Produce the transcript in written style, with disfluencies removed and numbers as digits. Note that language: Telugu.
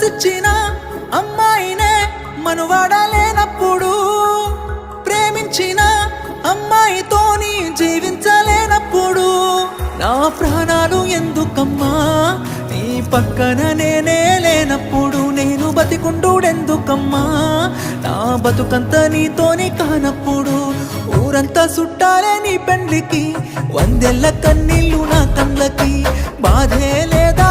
మనసిచ్చిన అమ్మాయినే మనువాడలేనప్పుడు, ప్రేమించిన అమ్మాయితోని జీవించలేనప్పుడు నా ప్రాణాలు ఎందుకమ్మా నీ పక్కన నేనే లేనప్పుడు, నేను బతికుండుడెందుకమ్మా నా బతుకంత నీతోని కానప్పుడు. ఊరంతా చుట్టాలే నీ పెండ్లికి, వందెళ్ళ కన్నీళ్ళు నా కళ్ళకి, బాధే లేదా